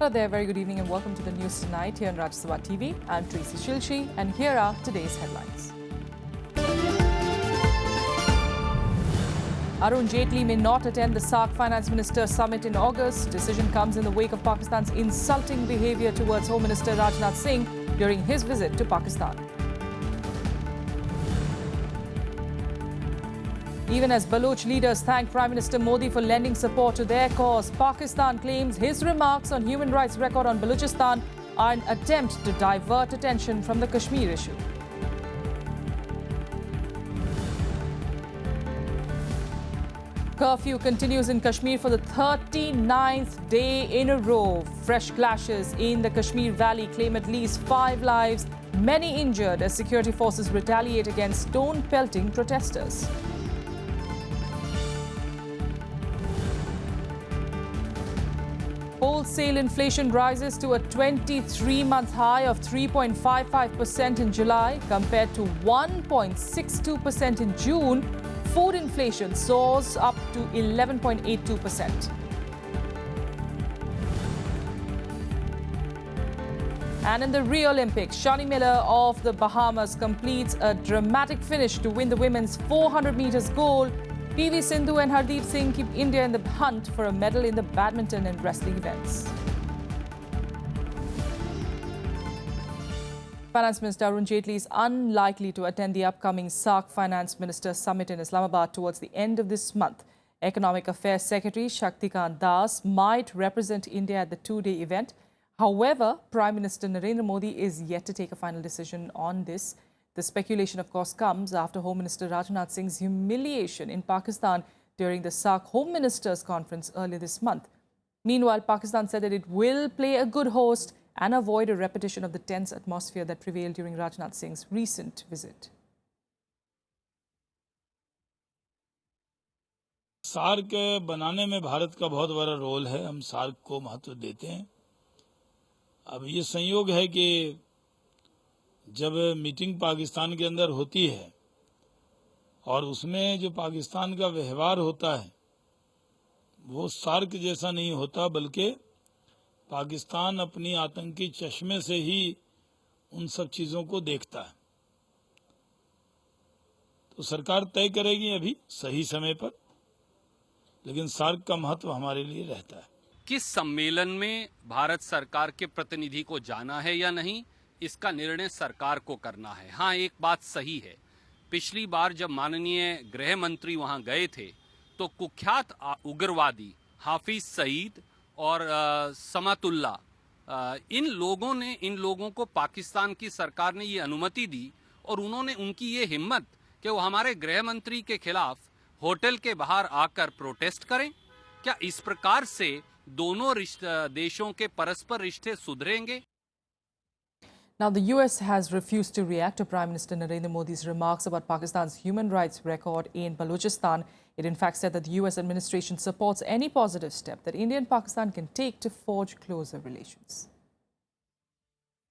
Hello there, very good evening and welcome to the news tonight here on Rajya TV. I'm Tracy Shilshi and here are today's headlines. Arun Jaitley may not attend the SAARC Finance Minister Summit in August. Decision comes in the wake of Pakistan's insulting behavior towards Home Minister Rajnath Singh during his visit to Pakistan. Even as Baloch leaders thank Prime Minister Modi for lending support to their cause, Pakistan claims his remarks on human rights record on Balochistan are an attempt to divert attention from the Kashmir issue. Curfew continues in Kashmir for the 39th day in a row. Fresh clashes in the Kashmir Valley claim at least 5 lives, many injured as security forces retaliate against stone-pelting protesters. Wholesale inflation rises to a 23-month high of 3.55% in July compared to 1.62% in June. Food inflation soars up to 11.82%. And in the Rio Olympics, Shani Miller of the Bahamas completes a dramatic finish to win the women's 400 meters gold. PV Sindhu and Hardeep Singh keep India in the hunt for a medal in the badminton and wrestling events. Finance Minister Arun Jaitley is unlikely to attend the upcoming SAARC Finance Minister Summit in Islamabad towards the end of this month. Economic Affairs Secretary Shaktikant Das might represent India at the two-day event. However, Prime Minister Narendra Modi is yet to take a final decision on this. The speculation, of course, comes after Home Minister Rajnath Singh's humiliation in Pakistan during the SAARC Home Ministers' Conference earlier this month. Meanwhile, Pakistan said that it will play a good host and avoid a repetition of the tense atmosphere that prevailed during Rajnath Singh's recent visit. SAARC बनाने में भारत का बहुत बड़ा role है। हम SAARC को महत्व देते हैं। अब ये संयोग है कि जब मीटिंग पाकिस्तान के अंदर होती है और उसमें जो पाकिस्तान का व्यवहार होता है वो सार्क जैसा नहीं होता, बल्कि पाकिस्तान अपनी आतंकी चश्मे से ही उन सब चीजों को देखता है। तो सरकार तय करेगी अभी सही समय पर, लेकिन सार्क का महत्व हमारे लिए रहता है। किस सम्मेलन में भारत सरकार के प्रतिनिधि को जाना है या नहीं, इसका निर्णय सरकार को करना है। हाँ, एक बात सही है, पिछली बार जब माननीय गृह मंत्री वहां गए थे तो कुख्यात उग्रवादी हाफिज सईद और समातुल्ला इन लोगों को पाकिस्तान की सरकार ने ये अनुमति दी और उन्होंने उनकी ये हिम्मत कि वो हमारे गृह मंत्री के खिलाफ होटल के बाहर आकर प्रोटेस्ट करें। क्या इस प्रकार से दोनों देशों के परस्पर रिश्ते सुधरेंगे? Now, the US has refused to react to Prime Minister Narendra Modi's remarks about Pakistan's human rights record in Balochistan. It in fact said that the US administration supports any positive step that India and Pakistan can take to forge closer relations.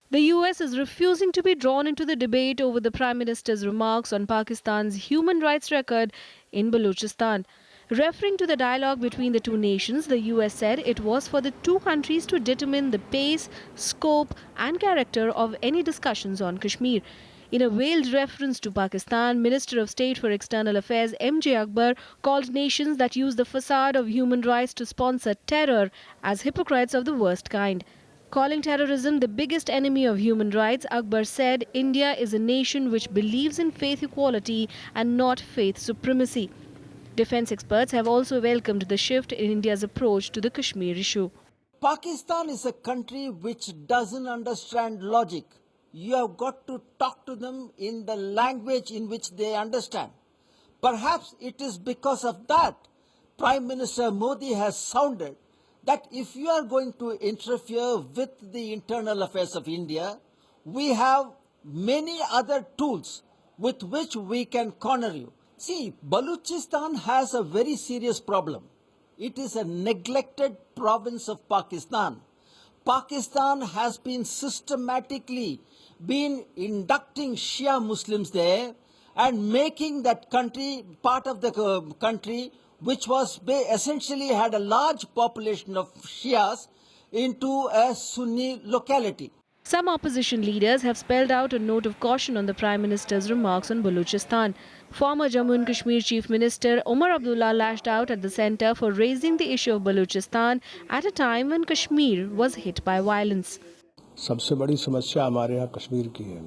The US is refusing to be drawn into the debate over the Prime Minister's remarks on Pakistan's human rights record in Balochistan. Referring to the dialogue between the two nations, the US said it was for the two countries to determine the pace, scope and character of any discussions on Kashmir. In a veiled reference to Pakistan, Minister of State for External Affairs MJ Akbar called nations that use the facade of human rights to sponsor terror as hypocrites of the worst kind. Calling terrorism the biggest enemy of human rights, Akbar said India is a nation which believes in faith equality and not faith supremacy. Defense experts have also welcomed the shift in India's approach to the Kashmir issue. Pakistan is a country which doesn't understand logic. You have got to talk to them in the language in which they understand. Perhaps it is because of that Prime Minister Modi has sounded that if you are going to interfere with the internal affairs of India, we have many other tools with which we can corner you. See, Balochistan has a very serious problem. It is a neglected province of Pakistan. Pakistan has been systematically inducting Shia Muslims there and making that country part of the country which was essentially had a large population of Shias into a Sunni locality. Some opposition leaders have spelled out a note of caution on the Prime Minister's remarks on Balochistan. Former Jammu and Kashmir Chief Minister Omar Abdullah lashed out at the centre for raising the issue of Balochistan at a time when Kashmir was hit by violence. सबसे बड़ी समस्या हमारे यहाँ कश्मीर की है।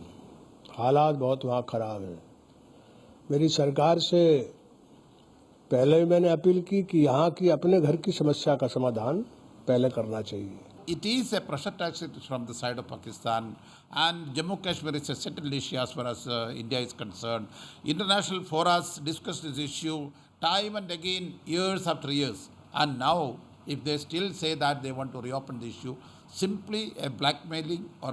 हालात बहुत वहाँ खराब हैं। मेरी सरकार से पहले भी मैंने अपील की कि यहाँ की अपने घर की समस्या का समाधान पहले करना चाहिए। It is a pressure tactic from the side of Pakistan, and Jammu Kashmir is a settled issue as far as India is concerned. International forums discuss this issue time and again, years after years. And now, if they still say that they want to reopen the issue, simply a blackmailing or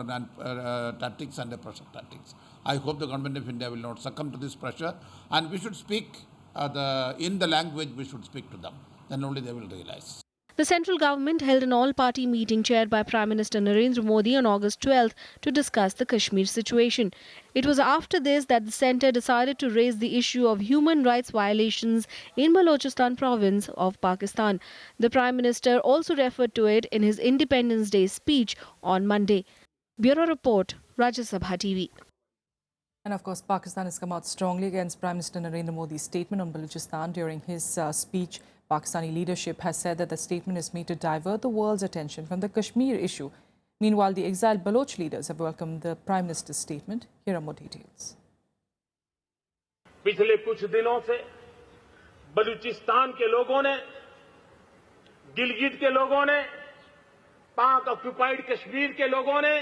tactics and a pressure tactics. I hope the government of India will not succumb to this pressure, and we should speak in the language we should speak to them. Then only they will realize. The central government held an all-party meeting chaired by Prime Minister Narendra Modi on August 12th to discuss the Kashmir situation. It was after this that the centre decided to raise the issue of human rights violations in Balochistan province of Pakistan. The Prime Minister also referred to it in his Independence Day speech on Monday. Bureau Report, Rajya Sabha TV. And of course, Pakistan has come out strongly against Prime Minister Narendra Modi's statement on Balochistan. During his speech, Pakistani leadership has said that the statement is made to divert the world's attention from the Kashmir issue. Meanwhile, the exiled Baloch leaders have welcomed the Prime Minister's statement. Here are more details. पिछले कुछ दिनों से बलूचिस्तान के लोगों ने, गिलगित के लोगों ने, पाक ऑक्युपाइड कश्मीर के लोगों ने,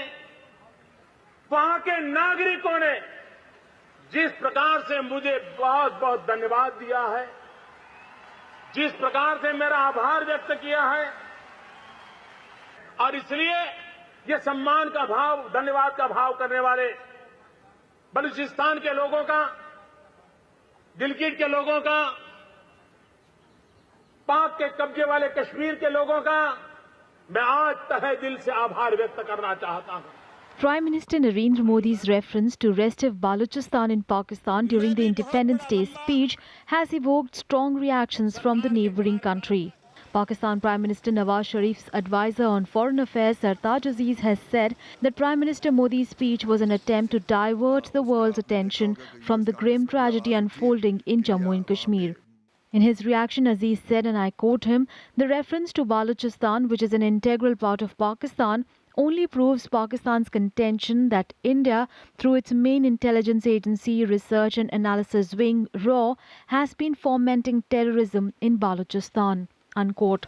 वहां के नागरिकों ने जिस प्रकार से मुझे बहुत बहुत धन्यवाद दिया है, जिस प्रकार से मेरा आभार व्यक्त किया है, और इसलिए ये सम्मान का भाव, धन्यवाद का भाव करने वाले बलूचिस्तान के लोगों का, गिलगित के लोगों का, पाक के कब्जे वाले कश्मीर के लोगों का मैं आज तहे दिल से आभार व्यक्त करना चाहता हूं. Prime Minister Narendra Modi's reference to restive Balochistan in Pakistan during the Independence Day speech has evoked strong reactions from the neighbouring country. Pakistan Prime Minister Nawaz Sharif's advisor on foreign affairs Sartaj Aziz has said that Prime Minister Modi's speech was an attempt to divert the world's attention from the grim tragedy unfolding in Jammu and Kashmir. In his reaction, Aziz said, and I quote him, "The reference to Balochistan, which is an integral part of Pakistan, only proves Pakistan's contention that India, through its main intelligence agency, Research and Analysis Wing, RAW, has been fomenting terrorism in Balochistan." Unquote.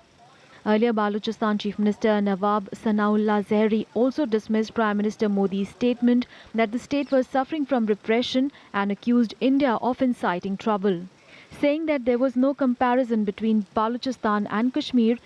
Earlier, Balochistan Chief Minister Nawab Sanaullah Zehri also dismissed Prime Minister Modi's statement that the state was suffering from repression and accused India of inciting trouble. Saying that there was no comparison between Balochistan and Kashmir,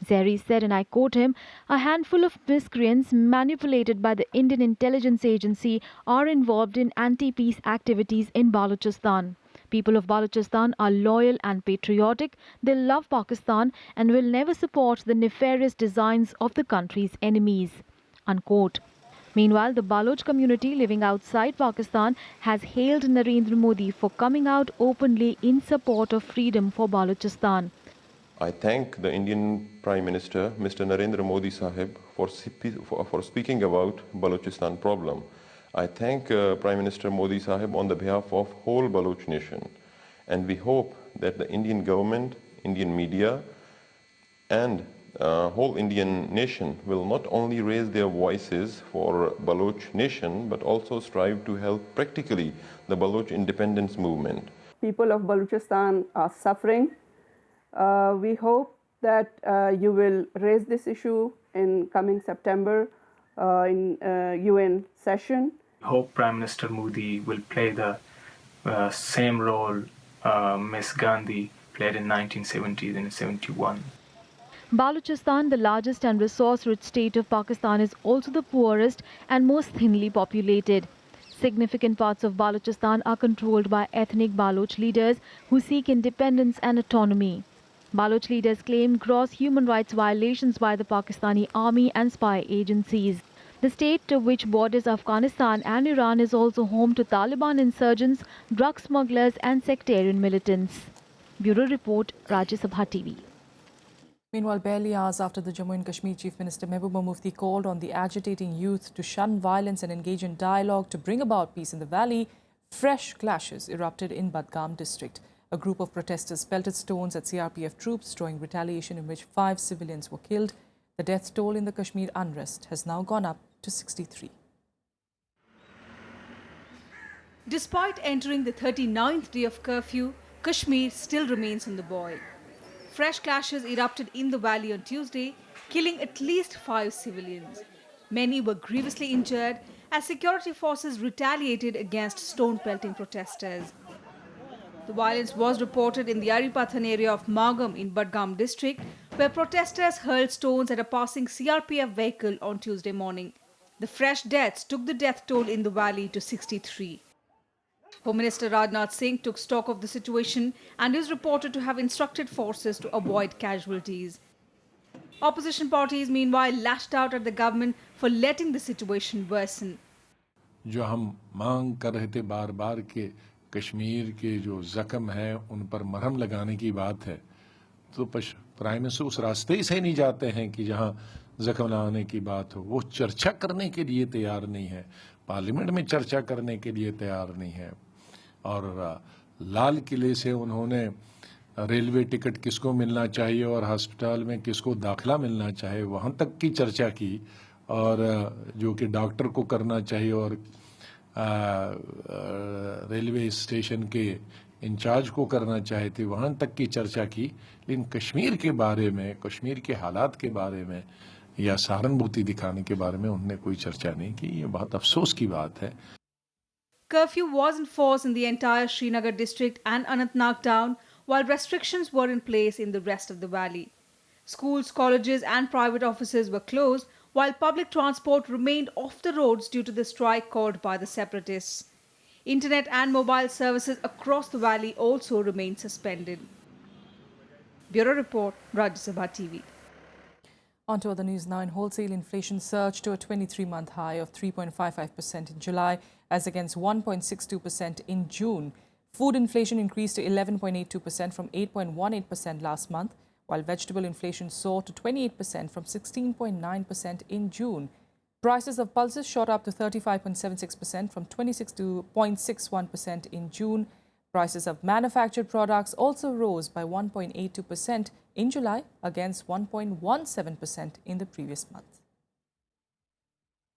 Zehri said, and I quote him, "A handful of miscreants manipulated by the Indian intelligence agency are involved in anti-peace activities in Balochistan. People of Balochistan are loyal and patriotic. They love Pakistan and will never support the nefarious designs of the country's enemies." Unquote. Meanwhile, the Baloch community living outside Pakistan has hailed Narendra Modi for coming out openly in support of freedom for Balochistan. I thank the Indian Prime Minister, Mr. Narendra Modi Sahib, for speaking about Balochistan problem. I thank Prime Minister Modi Sahib on the behalf of whole Baloch nation. And we hope that the Indian government, Indian media, and whole Indian nation will not only raise their voices for Baloch nation, but also strive to help practically the Baloch independence movement. People of Balochistan are suffering. We hope that you will raise this issue in coming September in UN session. I hope Prime Minister Modi will play the same role Ms. Gandhi played in 1970s and 71. Balochistan, the largest and resource-rich state of Pakistan, is also the poorest and most thinly populated. Significant parts of Balochistan are controlled by ethnic Baloch leaders who seek independence and autonomy. Baloch leaders claim gross human rights violations by the Pakistani army and spy agencies. The state, which borders Afghanistan and Iran, is also home to Taliban insurgents, drug smugglers and sectarian militants. Bureau Report, Rajya Sabha TV. Meanwhile, barely hours after the Jammu and Kashmir Chief Minister Mehbooba Mufti called on the agitating youth to shun violence and engage in dialogue to bring about peace in the valley, fresh clashes erupted in Badgam district. A group of protesters pelted stones at CRPF troops, drawing retaliation in which 5 civilians were killed. The death toll in the Kashmir unrest has now gone up to 63. Despite entering the 39th day of curfew, Kashmir still remains on the boil. Fresh clashes erupted in the valley on Tuesday, killing at least 5 civilians. Many were grievously injured as security forces retaliated against stone-pelting protesters. The violence was reported in the Aripathan area of Magam in Badgam district, where protesters hurled stones at a passing CRPF vehicle on Tuesday morning. The fresh deaths took the death toll in the valley to 63. Home Minister Rajnath Singh took stock of the situation and is reported to have instructed forces to avoid casualties. Opposition parties meanwhile lashed out at the government for letting the situation worsen. जो हम मांग कर रहे थे बार बार के कश्मीर के जो जख्म है उन पर मरहम लगाने की बात है, तो प्राइम मिनिस्टर उस रास्ते ही से नहीं जाते हैं कि जहां जख्म लगाने की बात हो। वो चर्चा करने के लिए तैयार नहीं है, पार्लियामेंट में चर्चा करने के लिए तैयार नहीं है। और लाल किले से उन्होंने रेलवे टिकट किसको मिलना चाहिए और अस्पताल में किसको दाखिला मिलना चाहिए वहां तक की चर्चा की, और जो कि डॉक्टर को करना चाहिए और रेलवे स्टेशन के इंचार्ज को करना चाहे थे वहां तक की चर्चा की। लेकिन कश्मीर के बारे में, कश्मीर के हालात के बारे में या सहानुभूति दिखाने के बारे में उन्होंने कोई चर्चा नहीं की। ये बहुत अफसोस की बात है। Curfew was in force in the entire Srinagar district and Anantnag town, while restrictions were in place in the rest of the valley. Schools, colleges and private offices were closed, while public transport remained off the roads due to the strike called by the separatists. Internet and mobile services across the valley also remained suspended. Bureau Report, Rajya Sabha TV. On to other news now. In wholesale, inflation surged to a 23-month high of 3.55% in July as against 1.62% in June. Food inflation increased to 11.82% from 8.18% last month, while vegetable inflation soared to 28% from 16.9% in June. Prices of pulses shot up to 35.76% from 26.61% in June. Prices of manufactured products also rose by 1.82% in July against 1.17% in the previous month.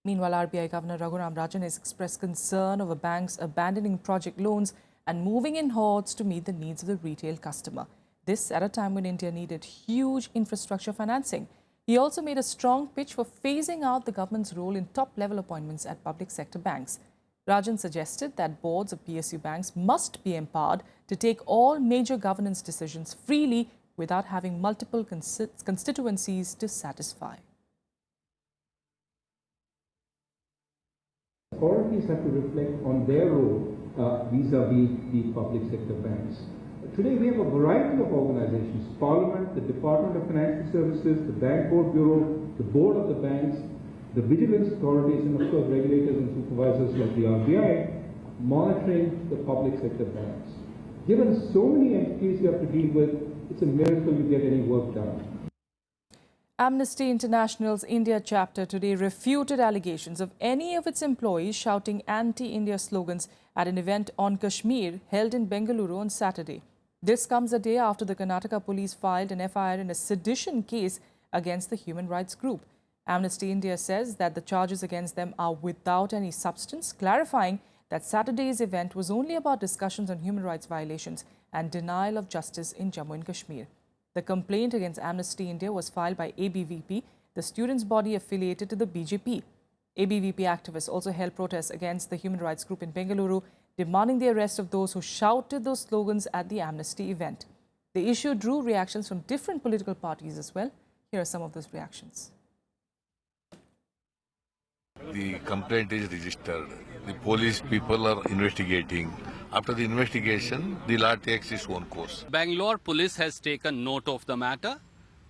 Meanwhile, RBI Governor Raghuram Rajan has expressed concern over banks abandoning project loans and moving in hordes to meet the needs of the retail customer. This at a time when India needed huge infrastructure financing. He also made a strong pitch for phasing out the government's role in top-level appointments at public sector banks. Rajan suggested that boards of PSU banks must be empowered to take all major governance decisions freely without having multiple constituencies to satisfy. Authorities have to reflect on their role vis-a-vis the public sector banks. Today we have a variety of organizations: Parliament, the Department of Financial Services, the Bank Board Bureau, the Board of the Banks, the vigilance authorities, and of course regulators and supervisors like the RBI monitoring the public sector banks. Given so many entities you have to deal with, it's a miracle you get any work done. Amnesty International's India chapter today refuted allegations of any of its employees shouting anti-India slogans at an event on Kashmir held in Bengaluru on Saturday. This comes a day after the Karnataka police filed an FIR in a sedition case against the human rights group. Amnesty India says that the charges against them are without any substance, clarifying that Saturday's event was only about discussions on human rights violations and denial of justice in Jammu and Kashmir. The complaint against Amnesty India was filed by ABVP, the students' body affiliated to the BJP. ABVP activists also held protests against the human rights group in Bengaluru, demanding the arrest of those who shouted those slogans at the Amnesty event. The issue drew reactions from different political parties as well. Here are some of those reactions. The complaint is registered. The police people are investigating. After the investigation, the law takes its own course. Bangalore police has taken note of the matter.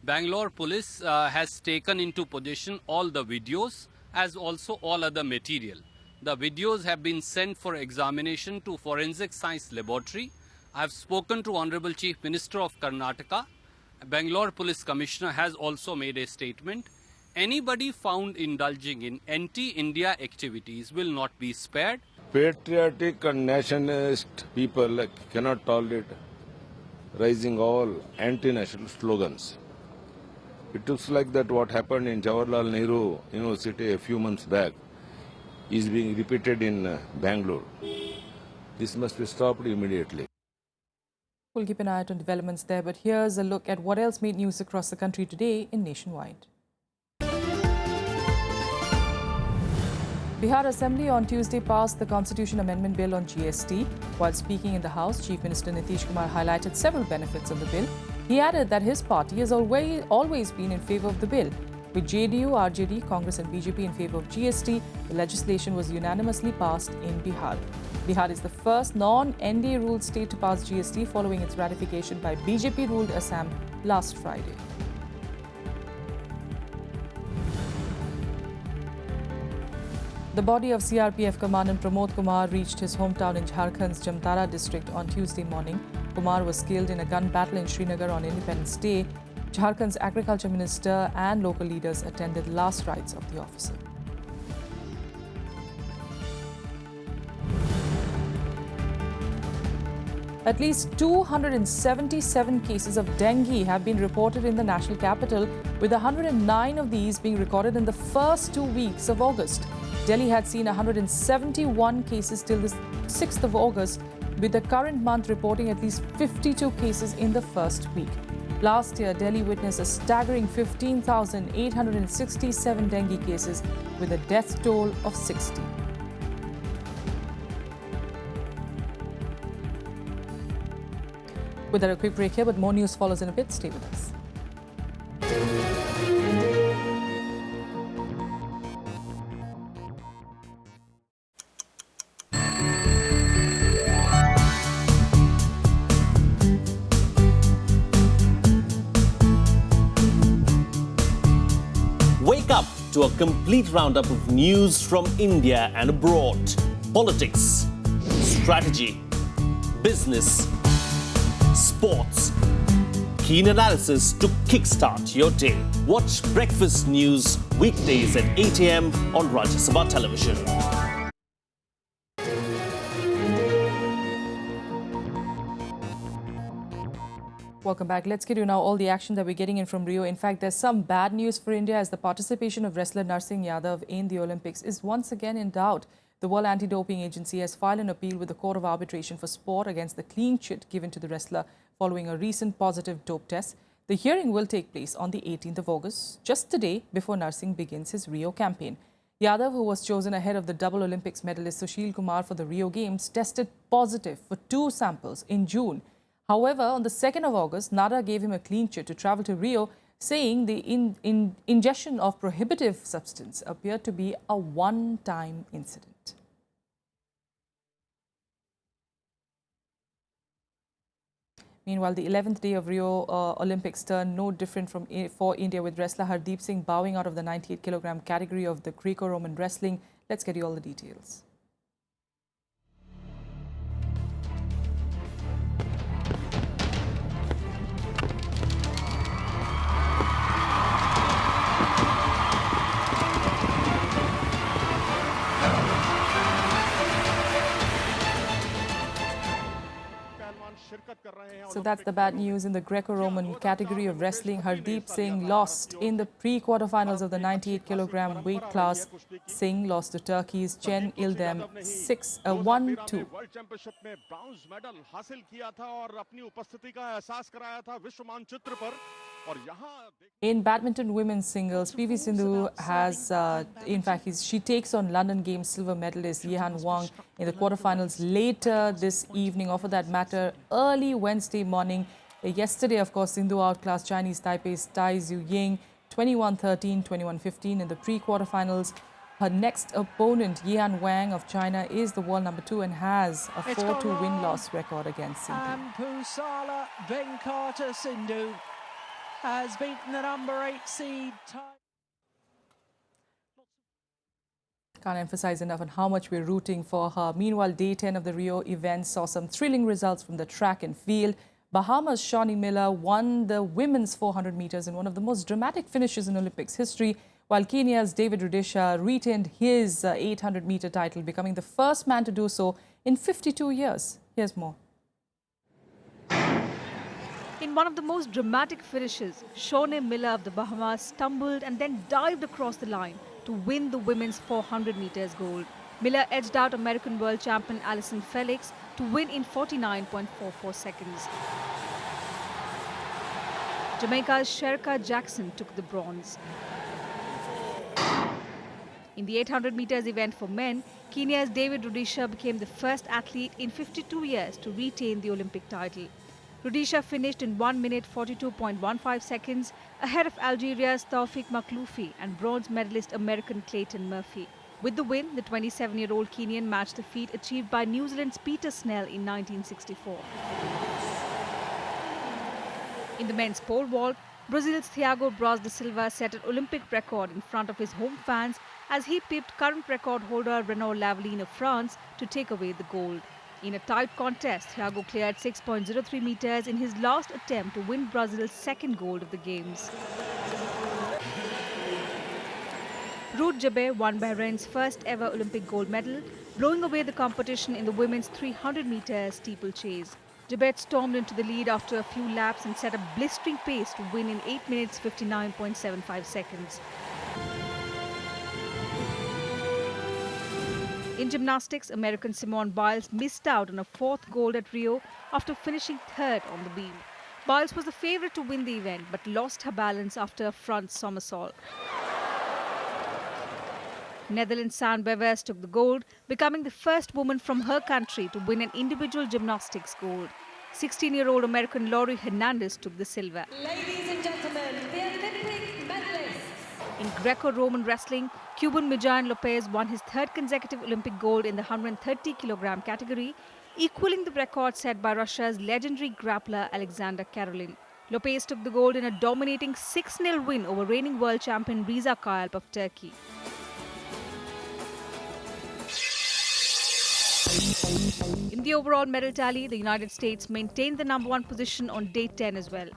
Bangalore police has taken into possession all the videos as also all other material. The videos have been sent for examination to Forensic Science Laboratory. I have spoken to Honorable Chief Minister of Karnataka Bangalore Police Commissioner has also made a statement. Anybody found indulging in anti-India activities will not be spared. Patriotic and nationalist people cannot tolerate raising all anti-national slogans. It looks like that what happened in Jawaharlal Nehru University a few months back is being repeated in Bangalore. This must be stopped immediately. We'll keep an eye out on developments there, but here's a look at what else made news across the country today in Nationwide. Bihar Assembly on Tuesday passed the Constitution Amendment Bill on GST. While speaking in the House, Chief Minister Nitish Kumar highlighted several benefits of the bill. He added that his party has always been in favour of the bill. With JDU, RJD, Congress and BJP in favour of GST, the legislation was unanimously passed in Bihar. Bihar is the first non-NDA-ruled state to pass GST following its ratification by BJP-ruled Assam last Friday. The body of CRPF Commandant Pramod Kumar reached his hometown in Jharkhand's Jamtara district on Tuesday morning. Kumar was killed in a gun battle in Srinagar on Independence Day. Jharkhand's Agriculture Minister and local leaders attended last rites of the officer. At least 277 cases of dengue have been reported in the national capital, with 109 of these being recorded in the first 2 weeks of August. Delhi had seen 171 cases till the 6th of August, with the current month reporting at least 52 cases in the first week. Last year, Delhi witnessed a staggering 15,867 dengue cases, with a death toll of 60. With that, a quick break here, but more news follows in a bit. Stay with us. Wake up to a complete roundup of news from India and abroad. Politics, strategy, business, sports. Keen analysis to kickstart your day. Watch Breakfast News weekdays at 8 a.m. on Rajya Sabha television. Welcome back. Let's get you now all the action that we're getting in from Rio. In fact, there's some bad news for India as the participation of wrestler Narsingh Yadav in the Olympics is once again in doubt. The World Anti-Doping Agency has filed an appeal with the Court of Arbitration for Sport against the clean chit given to the wrestler following a recent positive dope test. The hearing will take place on the 18th of August, just a day before Narsingh begins his Rio campaign. Yadav, who was chosen ahead of the double Olympics medalist Sushil Kumar for the Rio Games, tested positive for 2 samples in June. However, on the 2nd of August, NADA gave him a clean chit to travel to Rio, saying the ingestion of prohibitive substance appeared to be a one-time incident. Meanwhile, the 11th day of Rio Olympics turned no different for India, with wrestler Hardeep Singh bowing out of the 98-kilogram category of the Greco-Roman wrestling. Let's get you all the details. So that's the bad news in the Greco-Roman category of wrestling. Hardeep Singh lost in the pre-quarterfinals of the 98-kilogram weight class. Singh lost to Turkey's Chen Ildem 1-2. In badminton women's singles, PV Sindhu has, she takes on London Games silver medalist Yehan Wang in the quarterfinals later this evening, or for that matter, early Wednesday morning. Yesterday, of course, Sindhu outclassed Chinese Taipei's Tai Zhu Ying 21-13, 21-15 in the pre-quarterfinals. Her next opponent, Yehan Wang of China, is the world number 2 and has a 4-2 win-loss record against Sindhu. Pusala Venkata Sindhu has beaten the number 8 seed. Can't emphasize enough on how much we're rooting for her. Meanwhile, day 10 of the Rio event saw some thrilling results from the track and field. Bahamas' Shawnee Miller won the women's 400 meters in one of the most dramatic finishes in Olympics history, while Kenya's David Rudisha retained his 800-meter title, becoming the first man to do so in 52 years. Here's more. In one of the most dramatic finishes, Shawnee Miller of the Bahamas stumbled and then dived across the line to win the women's 400 meters gold. Miller edged out American world champion Allyson Felix to win in 49.44 seconds. Jamaica's Sherka Jackson took the bronze. In the 800 meters event for men, Kenya's David Rudisha became the first athlete in 52 years to retain the Olympic title. Rudisha finished in 1 minute 42.15 seconds ahead of Algeria's Taufik Makhloufi and bronze medalist American Clayton Murphy. With the win, the 27-year-old Kenyan matched the feat achieved by New Zealand's Peter Snell in 1964. In the men's pole vault, Brazil's Thiago Braz da Silva set an Olympic record in front of his home fans as he pipped current record holder Renaud Laveline of France to take away the gold. In a tight contest, Thiago cleared 6.03 meters in his last attempt to win Brazil's second gold of the Games. Ruth Jabeur won Bahrain's first ever Olympic gold medal, blowing away the competition in the women's 300 meters steeplechase. Jabeur stormed into the lead after a few laps and set a blistering pace to win in 8 minutes 59.75 seconds. In gymnastics, American Simone Biles missed out on a fourth gold at Rio after finishing third on the beam. Biles was the favourite to win the event but lost her balance after a front somersault. Netherlands' Saan Bevers took the gold, becoming the first woman from her country to win an individual gymnastics gold. 16-year-old American Laurie Hernandez took the silver. Ladies and gentlemen, the Olympic medalists. In Greco-Roman wrestling, Cuban Mijan Lopez won his third consecutive Olympic gold in the 130-kilogram category, equaling the record set by Russia's legendary grappler Alexander Karelin. Lopez took the gold in a dominating 6-0 win over reigning world champion Reza Kayalp of Turkey. In the overall medal tally, the United States maintained the #1 position on day 10 as well.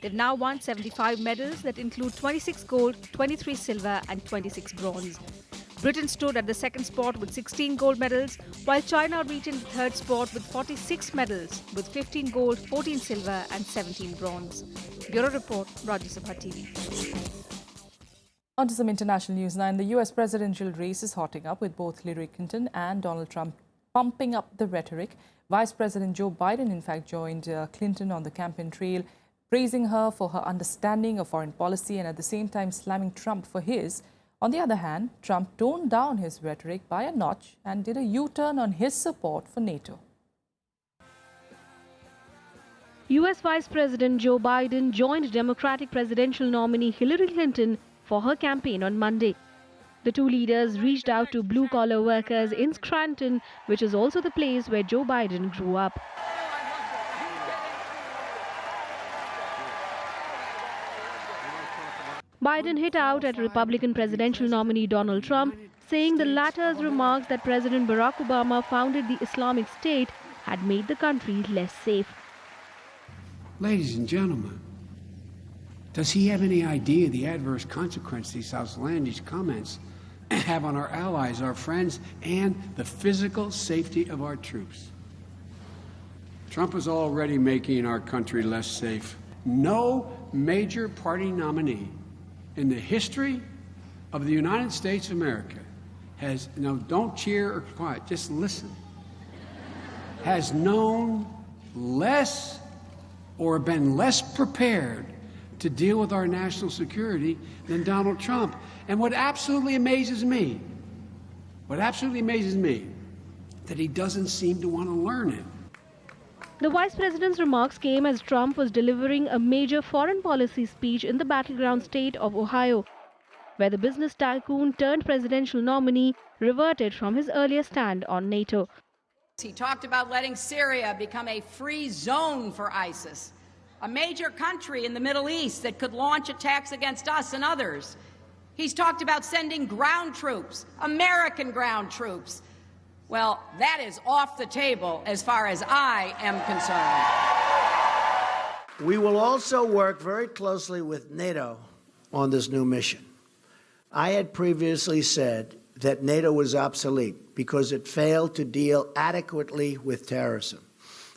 They've now won 75 medals that include 26 gold, 23 silver and 26 bronze. Britain stood at the second spot with 16 gold medals, while China retained the third spot with 46 medals, with 15 gold, 14 silver and 17 bronze. Bureau Report, Rajya Sabha TV. On to some international news now. The US presidential race is hotting up with both Hillary Clinton and Donald Trump pumping up the rhetoric. Vice President Joe Biden, in fact, joined Clinton on the campaign trail, praising her for her understanding of foreign policy and at the same time slamming Trump for his. On the other hand, Trump toned down his rhetoric by a notch and did a U-turn on his support for NATO. US Vice President Joe Biden joined Democratic presidential nominee Hillary Clinton for her campaign on Monday. The two leaders reached out to blue-collar workers in Scranton, which is also the place where Joe Biden grew up. Biden hit out at Republican presidential nominee Donald Trump, saying the latter's remarks that President Barack Obama founded the Islamic State had made the country less safe. Ladies and gentlemen, does he have any idea the adverse consequences these outlandish comments have on our allies, our friends, and the physical safety of our troops? Trump is already making our country less safe. No major party nominee in the history of the United States of America has, no, don't cheer or quiet, just listen, has known less or been less prepared to deal with our national security than Donald Trump. And what absolutely amazes me, that he doesn't seem to want to learn it. The Vice President's remarks came as Trump was delivering a major foreign policy speech in the battleground state of Ohio, where the business tycoon turned presidential nominee reverted from his earlier stand on NATO. He talked about letting Syria become a free zone for ISIS, a major country in the Middle East that could launch attacks against us and others. He's talked about sending ground troops, American ground troops. Well, that is off the table as far as I am concerned. We will also work very closely with NATO on this new mission. I had previously said that NATO was obsolete because it failed to deal adequately with terrorism.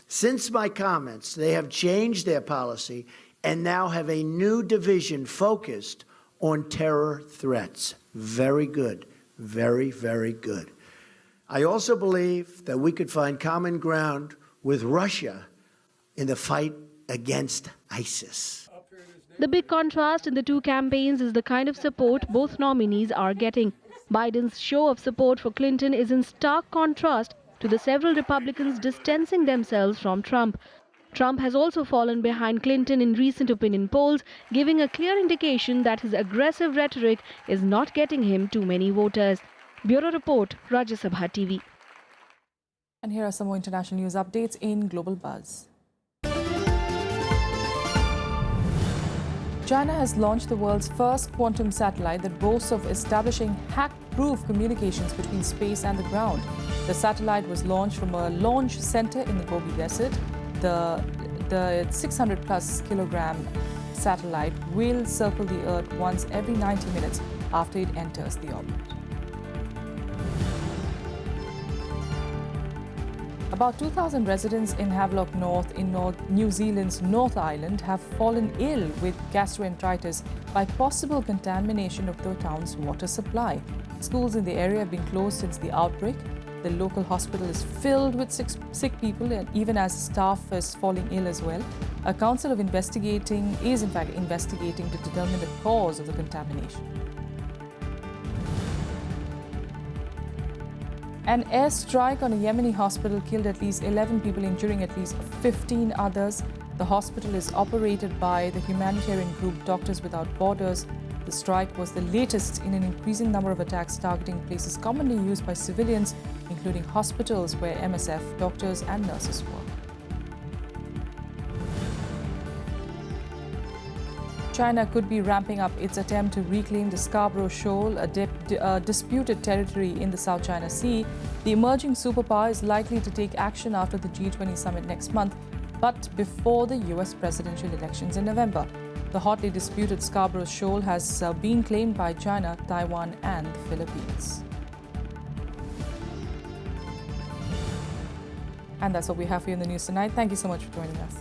Since my comments, they have changed their policy and now have a new division focused on terror threats. Very good. Very, very good. I also believe that we could find common ground with Russia in the fight against ISIS. The big contrast in the two campaigns is the kind of support both nominees are getting. Biden's show of support for Clinton is in stark contrast to the several Republicans distancing themselves from Trump. Trump has also fallen behind Clinton in recent opinion polls, giving a clear indication that his aggressive rhetoric is not getting him too many voters. Bureau Report, Rajya Sabha TV. And here are some more international news updates in Global Buzz. China has launched the world's first quantum satellite that boasts of establishing hack-proof communications between space and the ground. The satellite was launched from a launch center in the Gobi Desert. The 600-plus kilogram satellite will circle the Earth once every 90 minutes after it enters the orbit. About 2,000 residents in Havelock North in New Zealand's North Island have fallen ill with gastroenteritis by possible contamination of the town's water supply. Schools in the area have been closed since the outbreak. The local hospital is filled with sick people, and even as staff is falling ill as well. A council is investigating to determine the cause of the contamination. An airstrike on a Yemeni hospital killed at least 11 people, injuring at least 15 others. The hospital is operated by the humanitarian group Doctors Without Borders. The strike was the latest in an increasing number of attacks targeting places commonly used by civilians, including hospitals where MSF doctors and nurses work. China could be ramping up its attempt to reclaim the Scarborough Shoal, a disputed territory in the South China Sea. The emerging superpower is likely to take action after the G20 summit next month, but before the US presidential elections in November. The hotly disputed Scarborough Shoal has been claimed by China, Taiwan, and the Philippines. And that's what we have for you in the news tonight. Thank you so much for joining us.